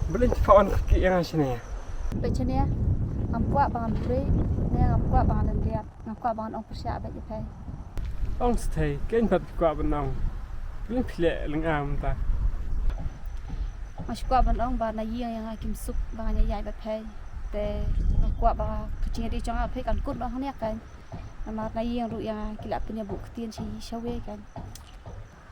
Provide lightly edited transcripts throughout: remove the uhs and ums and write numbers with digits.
Belum kawan kaki yang sini ya. Becanya ya, ngampuk bangan beri, ni ngampuk bangan lihat, ngampuk bangan orang persiap baik je. Ông thầy cái vật quả bên ông Linh philệ lưng am ta Masuk bangan orang bangan yang hakim suk bangan yang baik je. Te ngampuk bangan kecil di jangan apa kan kut bangan ni kan. Nama yang ru yang kilap punya bukti si syawe kan.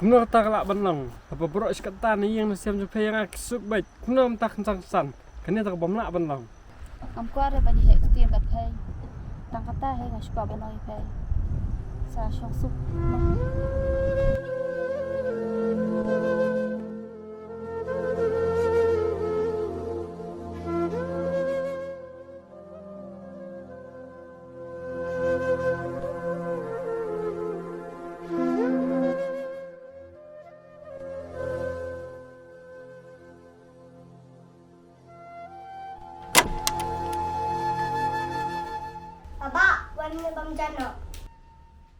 Kuno tak kelak bên ông apa bro seketan ni yang nasiam supaya yang suk baik kuno tak kencang san kini tak bom lak bên ông Ngampuk ada banyak hek kecil baik je. Tang kata hek masuk bangan orang baik. Sa syong suk. Abah, warna bang jano.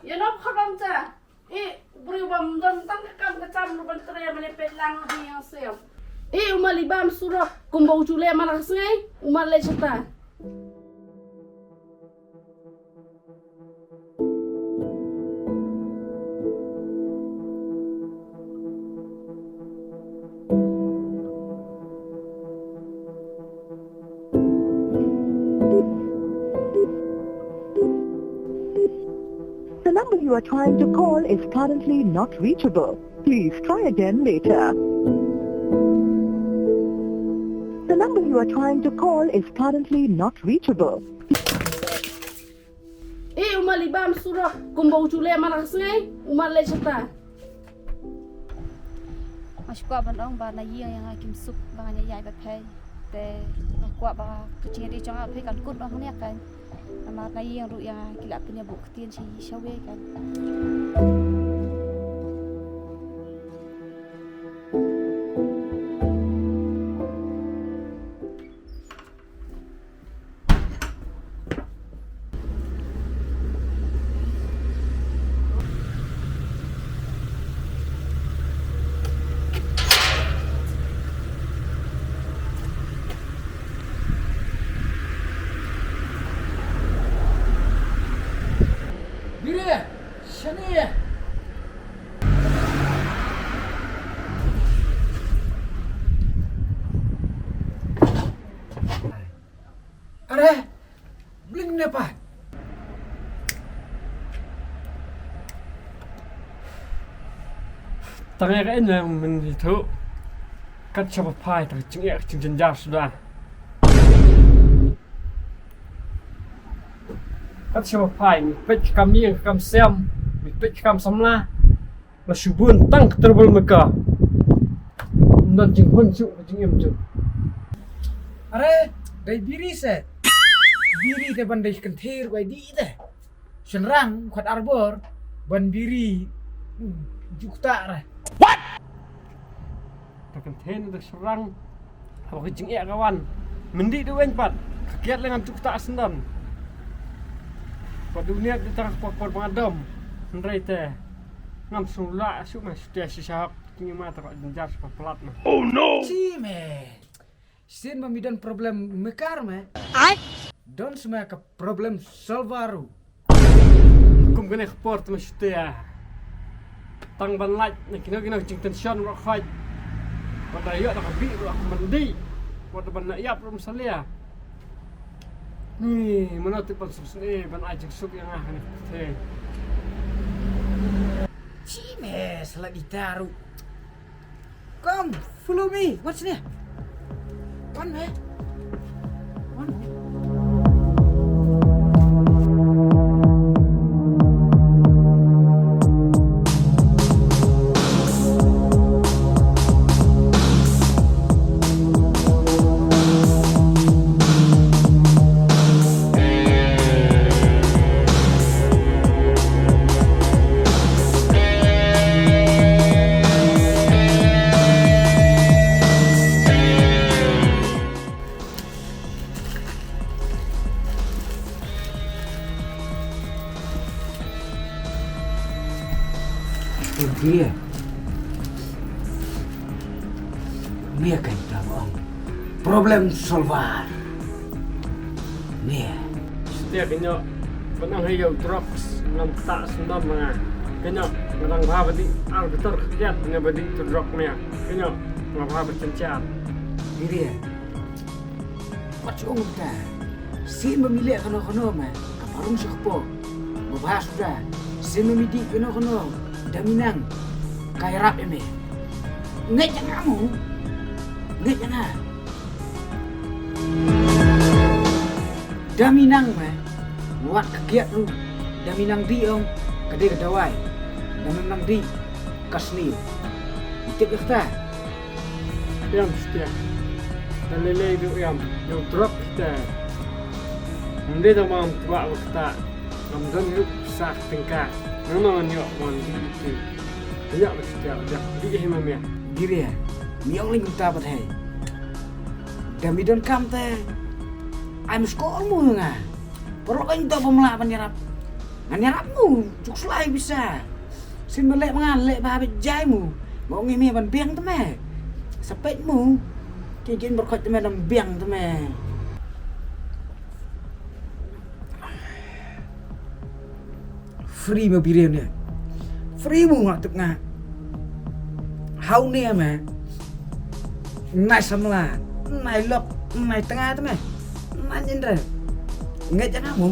Ya nak kharam ta. Beri bam don tang kam kecam lu bantere menepet lang yang siam. Umalibam surah kumbau jule malah sengai umal le cerita. The number you are trying to call is currently not reachable. Please try again later. The number you are trying to call is currently not reachable. Umalibam surah kumbau jule malah sengai umal le cerita. Masuk bangan orang bangan yang hakim suk bangan yang baik je. Te ngampuk bangan kecil di jangan apa kan kut bangan ni kan. Nama yang ru yang kilap punya bukti si syawe kan. Biri, sini ya. Are, bling ni apa? Tengah cái ini mình itu cắt chapa pai tak cengek jenjar sudah cắt chapa pai pet kami yang kam sem pet kam samla la subun tang terbul meka dan jinghun su jingem tu Are, dari biri se. Biri te bandai kentir bai di te. Senrang kuat arbor ban biri jukta re. tak kenten tak serang apa ke jingek kawan mendi tu pat kakiat dengan cuk tak sendan pada dunia di tengah pokok pengadam ndrai teh ngam sula su mas dia sisap tinggi mata kok jenjar sepa pelat mah Cime. Sin mamidan problem mekar me. Don semua ke problem solvaru. kum kena sport mas dia tang ban laj nak kena jing tension rock fight pada yuk tak bi rock mendi pada ban nak yap rum salia ni mana tu pan susni ban ajak suk yang ah ni teh Cime, salah ditaruh. Come, follow me. What's this? One man. One man. Dia. Dia kan tahu. Problem solver. Nih. Setiap kenyo benang hayo drugs ngam tak sendam mga kenyo ngang bha badi arbiter kiat nya badi to drug nya kenyo ngam bha bercencar Diri ya. Pacung ta. Sin memilih kono-kono mah. Kaparung sekpo. Membahas sudah. Sin memilih kono-kono. Daminang. Kairap eme. Nget yang kamu. Nget yang ah. Daminang mah. Buat kegiat lu. Daminang di om. Kade kedawai. Daminang di kasni. Itu kita. yang setiap dan lele itu yang drug kita nanti teman tua kita ngamdan itu sak tingkat memang nyok mandi itu banyak setiap dia himam ya Diri ya. Miong ling kita apa teh. Dami don kam teh. I'm score mu nga. Perlu kan itu pemula penyerap. Nganyarapmu cuk selai bisa. Sin melek mengalek bahabit jaimu. Mau ngimi ban biang tu meh. Sepetmu. Kikin berkot tu meh dan biang tu meh. Free mo birian ni. Free mo ngak tuk ngak. Hau ni meh. Nai samla, nai lok, nai tengah tu meh. Nai nyendra. Ngai jangan mu.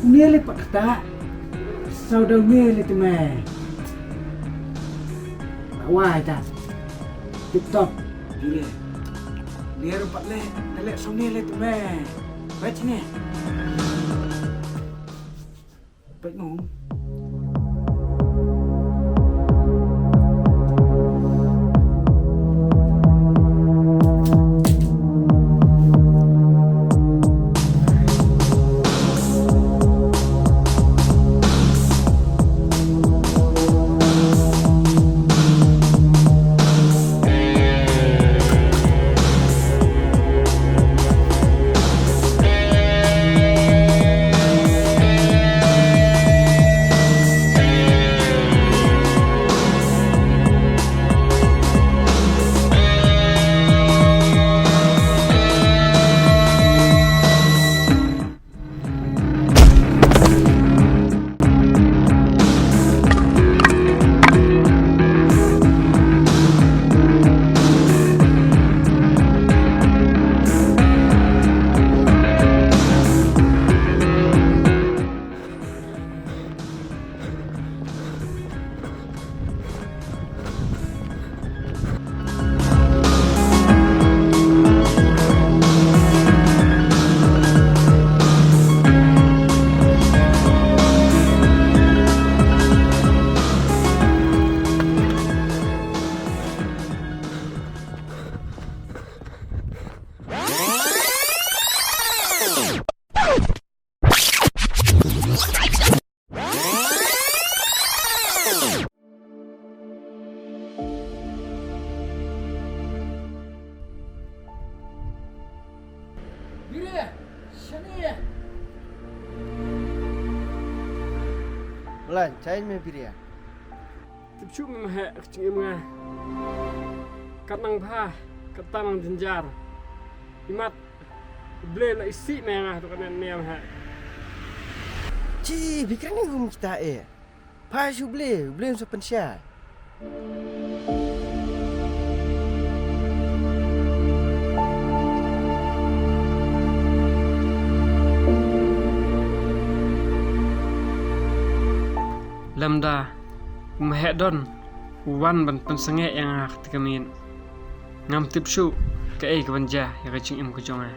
Ngele pak kata. Saudara ngele tu meh. Awai tak. TikTok. Dia. Dia rupak le. Dalek so ngele tu meh. Baik ni. Baik mu. Bire, sini. Lan, cain me bire. tipsu meh kecing meh katang bha katang jenjar imat ble na isi meh ngah tu kan ni meh Ci, bikin ni gum kita Pai su beli so pensya. lamda meh don wan ban pensenge yang ak tikamin ngam tipsu ke ai kebanja ya kecing im kujonga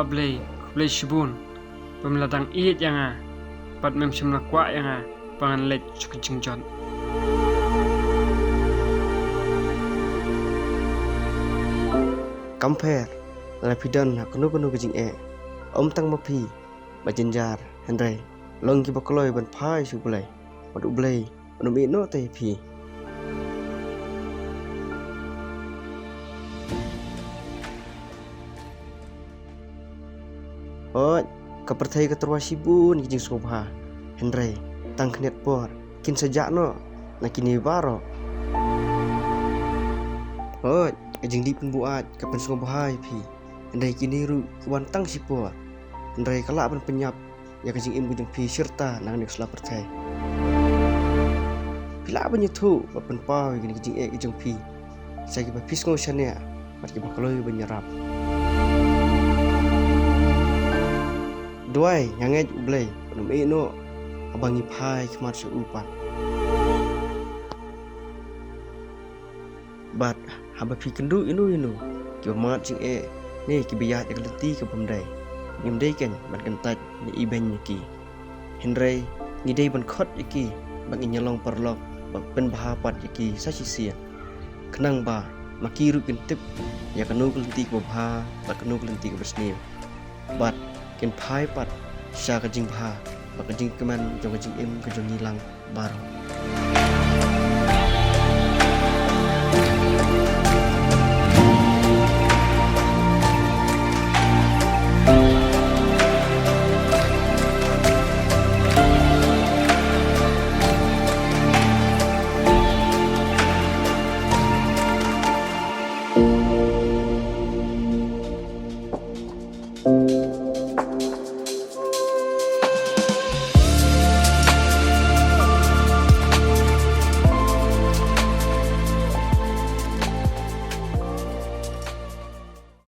blei shibun pemladang iit yang pat mem shimna kwa yang pangan let chukin jon Compare la pidon kunu kejing om tang mapi bajenjar Henry long ki bakloi ban phai su blai madu blai manu mi no te pi oi kaperthai keterwa sibun kijing sobha Henry tang khnet por kin sejak no nakini baro oi kijing di pembuat kapan sobhai pi Henry kini ru kuan tang sipor Henry kalak ban penyap ya kijing im kijing pi serta nang nek sela perthai pila banyetu bapen pau gini kijing kijing pi saya ki bapis ngo shania mat ki bakloi banyarap Duai nyangai ublay penum no abangi pai kemat seupan. Bat haba pi kendu inu kemat sing ni kibiyat yang leti ke pemdai. Ngimdai kan ban kentat ni iben ki. Henry ngidai ban khot iki bang inyalong perlok bang pen bahapat iki sasisia. Kenang ba makiru kentip ya kanu kelenti ke bha bat kanu kelenti ke besni. Bat ken phai pat sha ka jing pha ba ka jing keman jong ka jing im ka jong nilang baro